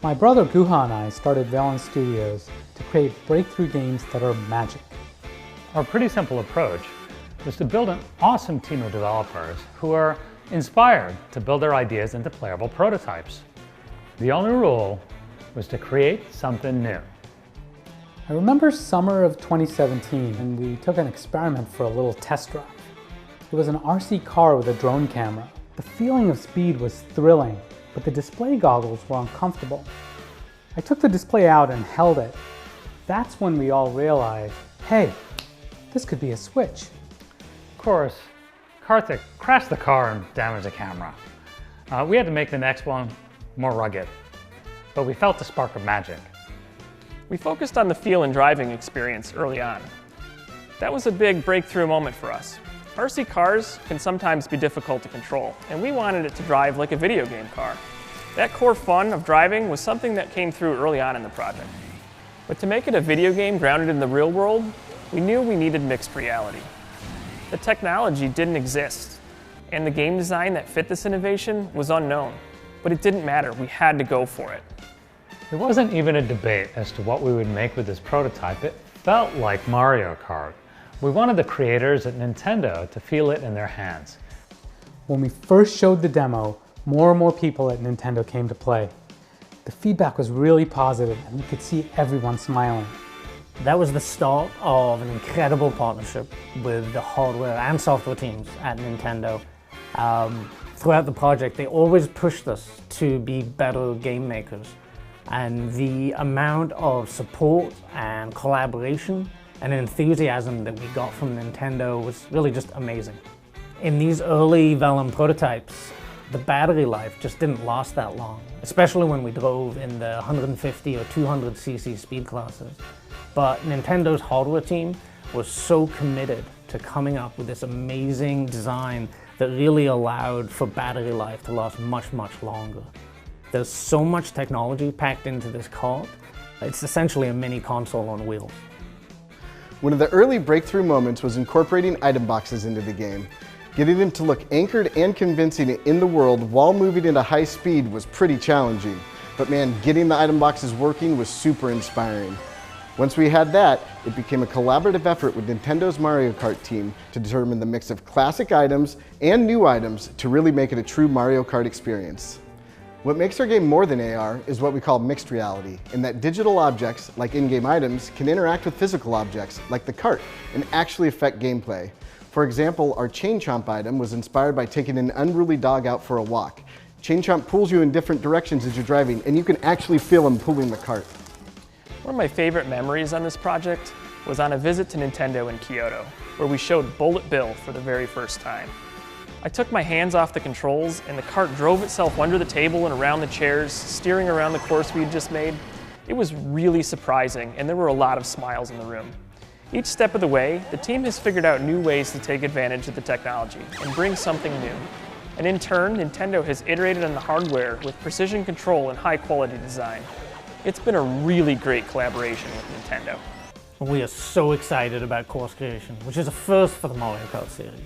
My brother Guha and I started Velan Studios to create breakthrough games that are magic. Our pretty simple approach was to build an awesome team of developers who are inspired to build their ideas into playable prototypes. The only rule was to create something new. I remember summer of 2017 and we took an experiment for a little test drive. It was an RC car with a drone camera. The feeling of speed was thrilling, but the display goggles were uncomfortable. I took the display out and held it. That's when we all realized, hey, this could be a switch. Of course, Karthik crashed the car and damaged the camera. We had to make the next one more rugged, but we felt the spark of magic. We focused on the feel and driving experience early on. That was a big breakthrough moment for us. RC cars can sometimes be difficult to control, and we wanted it to drive like a video game car. That core fun of driving was something that came through early on in the project. But to make it a video game grounded in the real world, we knew we needed mixed reality. The technology didn't exist, and the game design that fit this innovation was unknown. But it didn't matter, we had to go for it. There wasn't even a debate as to what we would make with this prototype. It felt like Mario Kart. We wanted the creators at Nintendo to feel it in their hands. When we first showed the demo, more and more people at Nintendo came to play. The feedback was really positive and we could see everyone smiling. That was the start of an incredible partnership with the hardware and software teams at Nintendo. Throughout the project, they always pushed us to be better game makers. And the amount of support and collaboration and enthusiasm that we got from Nintendo was really just amazing. In these early Velan prototypes, the battery life just didn't last that long, especially when we drove in the 150 or 200 cc speed classes. But Nintendo's hardware team was so committed to coming up with this amazing design that really allowed for battery life to last much, much longer. There's so much technology packed into this cart. It's essentially a mini console on wheels. One of the early breakthrough moments was incorporating item boxes into the game. Getting them to look anchored and convincing in the world while moving at a high speed was pretty challenging. But man, getting the item boxes working was super inspiring. Once we had that, it became a collaborative effort with Nintendo's Mario Kart team to determine the mix of classic items and new items to really make it a true Mario Kart experience. What makes our game more than AR is what we call mixed reality, in that digital objects, like in-game items, can interact with physical objects, like the cart, and actually affect gameplay. For example, our Chain Chomp item was inspired by taking an unruly dog out for a walk. Chain Chomp pulls you in different directions as you're driving, and you can actually feel him pulling the cart. One of my favorite memories on this project was on a visit to Nintendo in Kyoto, where we showed Bullet Bill for the very first time. I took my hands off the controls and the cart drove itself under the table and around the chairs, steering around the course we had just made. It was really surprising and there were a lot of smiles in the room. Each step of the way, the team has figured out new ways to take advantage of the technology and bring something new. And in turn, Nintendo has iterated on the hardware with precision control and high quality design. It's been a really great collaboration with Nintendo. We are so excited about course creation, which is a first for the Mario Kart series.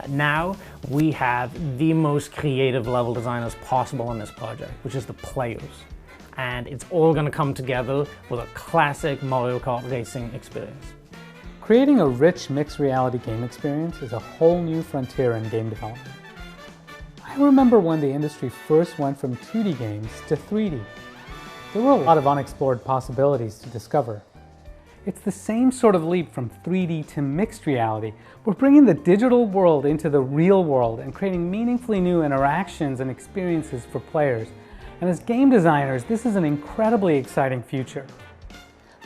Now we have the most creative level designers possible in this project, which is the players. And it's all going to come together with a classic Mario Kart racing experience. Creating a rich mixed reality game experience is a whole new frontier in game development. I remember when the industry first went from 2D games to 3D. There were a lot of unexplored possibilities to discover. It's the same sort of leap from 3D to mixed reality. We're bringing the digital world into the real world and creating meaningfully new interactions and experiences for players. And as game designers, this is an incredibly exciting future.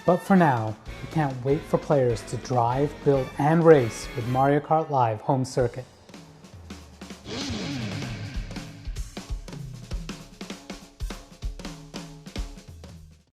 But for now, we can't wait for players to drive, build, and race with Mario Kart Live Home Circuit.